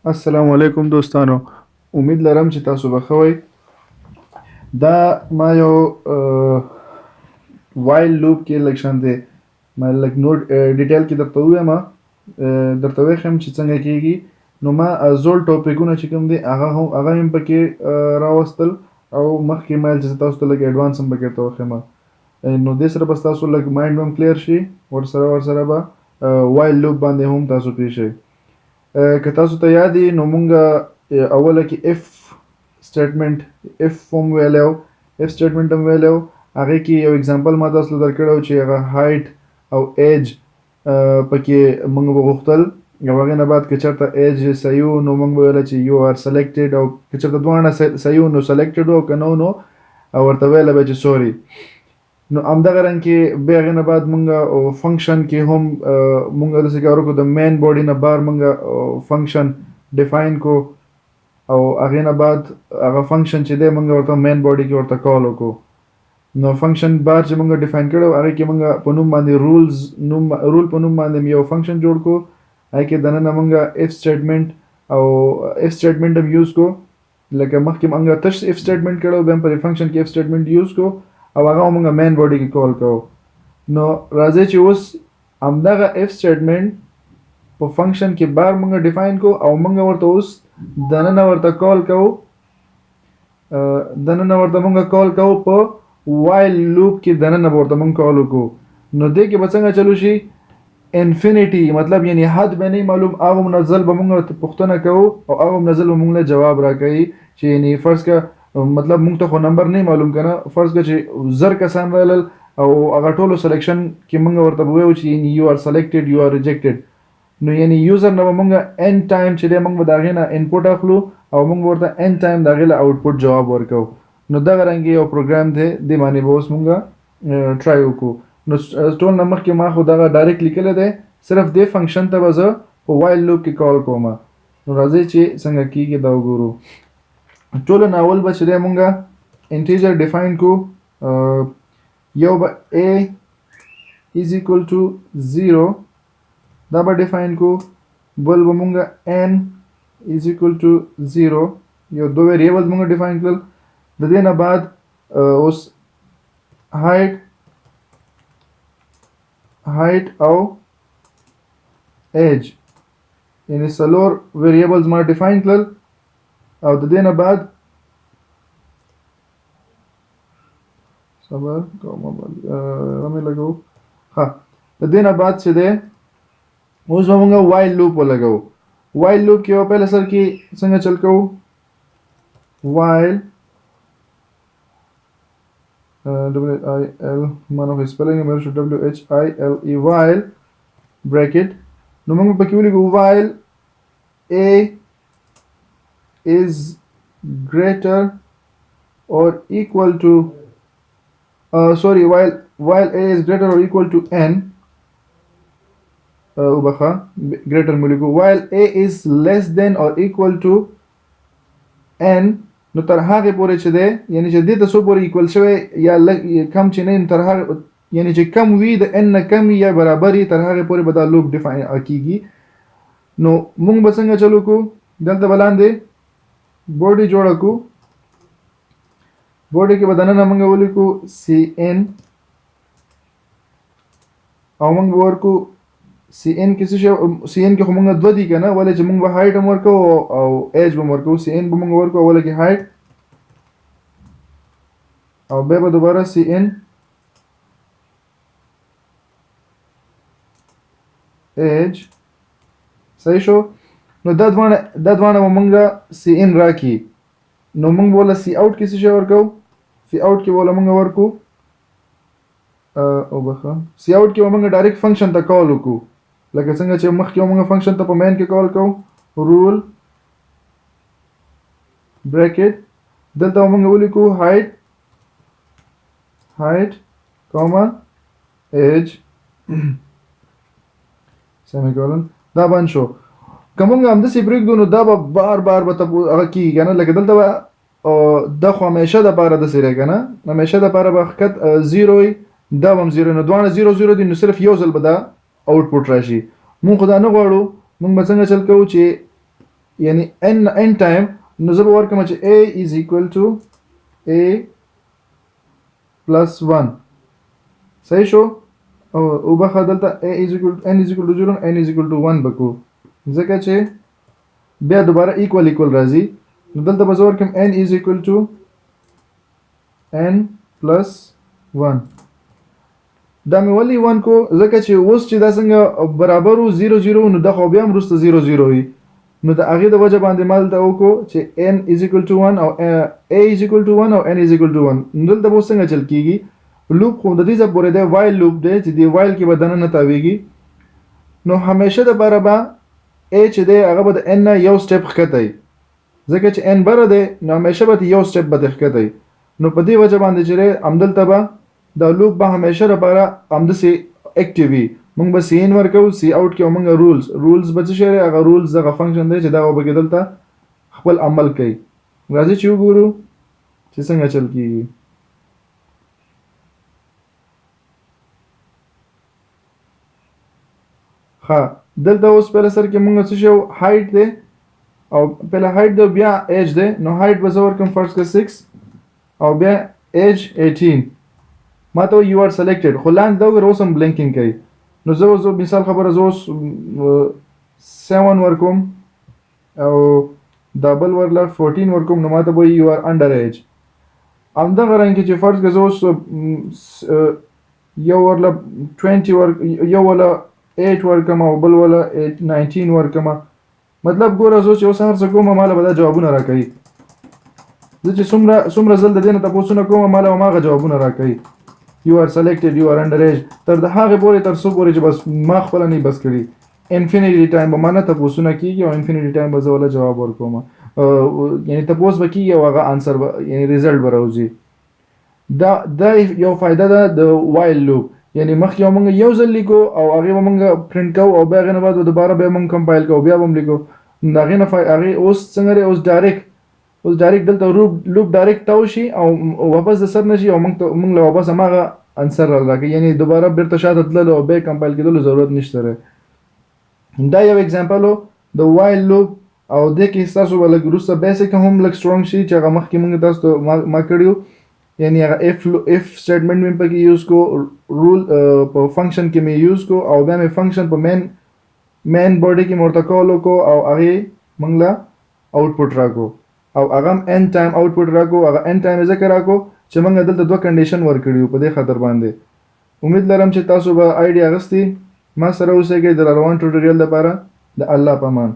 السلام علیکم دوستانو، امید لرم چې تاسو به ښه وئ. دا ما یو وایل لوپ کې لږ شانتې ما لږ نور ډیټیل کې درته ووایم، درته وښیم چې څنګه کېږي. نو ما زوړ ټاپکونه چې کوم دي هغه هم پکې راوستل او مخکې ما ویل چې زه تاسو ته لږ ایډوانس هم پکې درته وښیم. نو دې سره به ستاسو لږ مایند هم کلیر شي، ورسره به وایل لوپ باندې هم تاسو پوه شئ. که تاسو ته یاد وي نو مونږ اوله کې اف سټیټمنټ هم ویلی و، اف سټیټمنټ هم ویلی و. هغې کې یو اګزامپل ما تاسو ته درکړی و چې هغه هایټ او ایج پکې مونږ به غوښتل، او هغې نه بعد که چېرته ایج صحیح و نو مونږ به ویله چې یو آر سلیکټډ، او که چېرته دواړه صحیح و نو سلیکټډ و، او که نه و نو ورته ویله به چې سوري. نو همدغه رنګ کې بیا هغې نه بعد مونږ فنکشن کې هم مونږ داسې کار وکړو، د مین باډي نه بار مونږ فنکشن ډیفاین کو، او هغې نه بعد هغه فنکشن چې دی مونږ ورته مین باډي کې ورته کال وکړو. نو فنکشن بار چې مونږ ډیفاین کړی و هغې کې مونږ په نوم باندې رول په نوم باندې یو فنکشن جوړ کړو. هغې کې دننه مونږ اف سټیټمنټ او اف سټیټمنټ هم یوز کړو، لکه مخکې مونږ تش اف سټیټمنټ کړی و، بیا هم په دې فنکشن کې اف سټیټمنټ یوز کړو او هغه مونږ مین باډي کې کال کوو. نو راځئ چې اوس همدغه اف سټیټمنټ په فنکشن کې بار مونږ ډیفاین کو، او مونږ ورته اوس دننه ورته کال کوو، په وایل لوپ کې دننه به ورته مونږ کال وکړو. نو دې کې به څنګه چلو شي، انفینیټي مطلب یعنی حد به نه معلوم، هغه منزل به مونږ پوښتنه کوو او هغه منزل به مونږ له جواب راکوي. چې یعنی فرض که مطلب مونږ ته خو نمبر نه معلوم کنه، فرض که چې 1000 کسان رالل او هغه ټولو سلیکشن کې مونږ ورته ووایو چې یو آر سلیکټډ، یو آر ریجیکټډ. نو یعنی یوزر نه به مونږ ان ټایم چې دی مونږ به د هغې نه انپوټ اخلو او مونږ به ورته ان ټایم د هغې له آوټپوټ جواب ورکوو. نو دغه رنګې یو پروګرام دی، دې باندې به اوس مونږ ټرای وکړو. نو ټول نه مخکې ما خو دغه ډایرکټ لیکلی دی، صرف دې فنکشن ته به زه په وایل لوپ کې کال کوم. نو راځئ چې څنګه کېږي دا وګورو. ټولو نه اول به چې دی مونږ انټیجر ډیفاین کو، یو به a is equal to 0 دا به ډیفاین کو، بل به مونږ n is equal to 0، یو دو ویریبلز مونږ ډیفاین کړل. د دې نه بعد اوس هایټ او ایج یعنی څلور ویریبلز ما ډیفاین کړل، او د دې نه بعد صبر کوم رمې لګو. د دې نه بعد چې دی اوس به مونږ وایل لوپ ولګو. وایل لوپ کې به پهله سر کې څنګه چل کوو، وایل WHIL مانو سپیلنګ مې شو WHILE وایل بریکټ. نو موږ پکې ولیکو وایل a is greater or equal to while a is greater or equal to n وبخا greater ملیکو while a is less than or equal to n. نو تر هغې پورې چې دی یعنی چې دې ته څو پورې ایکول شوی یا کم چې نه تر هغې یعنی چې کم وي د n نه کم یا برابر وي تر هغې پورې به دا لوپ ډیفاین کېږي. نو مونږ به څنګه چلو کو، دلته به لاندې بوډي جوړه کو، بوډي کې به دننه مونږ ولیکو cn او مونږ به ورکو cn کې څه شی، cn کې خو مونږ دوه دي که نه، ولې چې مونږ به هایټ هم ورکو او ایج به هم ورکو. cn به مونږ ورکو اوله کې هایټ او بیا به دوباره cn ایج. صحیح شو. نو دا دواړه به مونږ cn راکړي. نو مونږ به وله سی آوټ کې څه شی ورکو، سی آوټ کې به وله مونږ ورکو سی آوټ کې به مونږ ډایرکټ فنکشن ته کال وکړو، لکه څنګه چې مخکې مونږ فنکشن ته په مین کې کال کوو، رول بریکټ. دلته به مونږ ولیکو هایټ کوما ایج سیمیکولن. دا بند شو. که مونږ همداسې پرېږدو نو دا به بار به هغه کېږي که نه، لکه دلته به دا خو همیشه دپاره داسې دی که نه، همیشه دپاره به حقیقت 0 وي، دا به هم 0 نو دواړه 0 دي، نو صرف یو ځل به دا آوټپوټ راشي. مونږ خو دا نه غواړو. مونږ به څنګه چل کوو چې یعنی n ټایم نو زه به ورکړم چې a is equal to a plus 1 صحیح شو او بخه دلته n is equal to 0 n is equal to 1 بکو ځکه چې بیا دوباره equal راځي نو دلته به زه ورکړم n is equal to n plus 1 دا مې ولې 1 کو ځکه چې اوس چې دا څنګه برابر و 0 0 نو دا خو بیا هم وروسته 0 0 وي نو د هغې د وجه باندې ما دلته وکړو چې n is equal to 1 او a is equal to 1 او n is equal to 1 نو دلته به اوس څنګه چل کېږي لوپ خو د دې ځای پورې دی وایل لوپ دی چې دې وایل کې به دننه تاویږي نو همیشه دپاره به a چې دی هغه به د n نه یو سټپ ښکته وي ځکه چې n بره دی نو همیشه به یو سټپ به ښکته وي نو په دې وجه باندې چې دی همدلته به دا لوپ به همیشه دپاره همداسې اکټیو وي موږ به سی ان ورکوو سی اوټ کې موږ رولز به څه شی دی هغه رولز دغه فنکشن دی چې دا به کې دلته خپل عمل کوي راځئ چې وګورو چې څنګه چل کېږي ښه دلته اوس پهله سر کې موږ څه شی هایټ دی او پهله هایټ دی بیا ایج دی نو هایټ به زه ورکړم فرض کړه 6 او بیا ایج 18 ما ته یو آر سلیکټډ خو لاندې دا وګوره اوس هم بلینکینګ کوي نو زه اوس مثال خبره زه اوس 7 ورکوم او دا بل ورله 14 ورکوم نو ما ته به یو آر انډر ایج همدغه رنګ کې چې فرض کړه زه اوس یو ورله 20 یو ورله 8 ورکم او بل ولا 19 ورکم مطلب ګوره زه چې اوس هر څه کوم ماله به دا جوابونه راکوي زه چې څومره ځل د دې نه تپوسونه کوم ماله به هماغه جوابونه راکوي یو آر سلیکټډ یو آر انډر ایج تر د هغې پورې تر څو پورې چې بس ما خپله نه بس کړي انفینیټي ټایم به ما نه تپوسونه کېږي او انفینیټي ټایم به زه وله جواب ورکوم یعنی تپوس به کېږي او هغه انسر به یعنی ریزلټ به راوځي دا یو فایده ده د وایل لوپ یعنی مخکې به موږ یو ځل لیکو او هغې به موږ پرنټ کوو او بیا هغې نه بعد به دوباره بیا موږ کمپایل کوو بیا به هم لیکو نو د هغې نه هغې اوس څنګه دی اوس ډایرکټ دلته لوپ ډایرکټ تاو شي او واپس د سر نه شي او موږ له واپس هماغه انسر راکوي یعنی دوباره بیرته شاته تللو او بیا کمپایل کېدلو ضرورت نشته دی دا یو اگزامپل و د وایل لوپ او دې کې ستاسو به لږ وروسته بیسیک هم لږ سټرونګ شي چې هغه مخکې موږ تاسو ته ما کړي یعنی هغه اف سټیټمنټ مې پکې یوز کو رول په فنکشن کې مې یوز کو او بیا مې فنکشن په مین بوډي کې ورته کول وکړو او هغې موږ له آوټپوټ راکړو او هغه هم n ټایم آوټپوټ راکړو هغه n ټایم یې ځکه راکړو چې موږ دلته دوه کنډیشن ورکړي وو په دې خاطر باندې امید لرم چې تاسو به آیډیا اخیستي ما سره اوسئ د روان ټوټوریال لپاره د الله په امان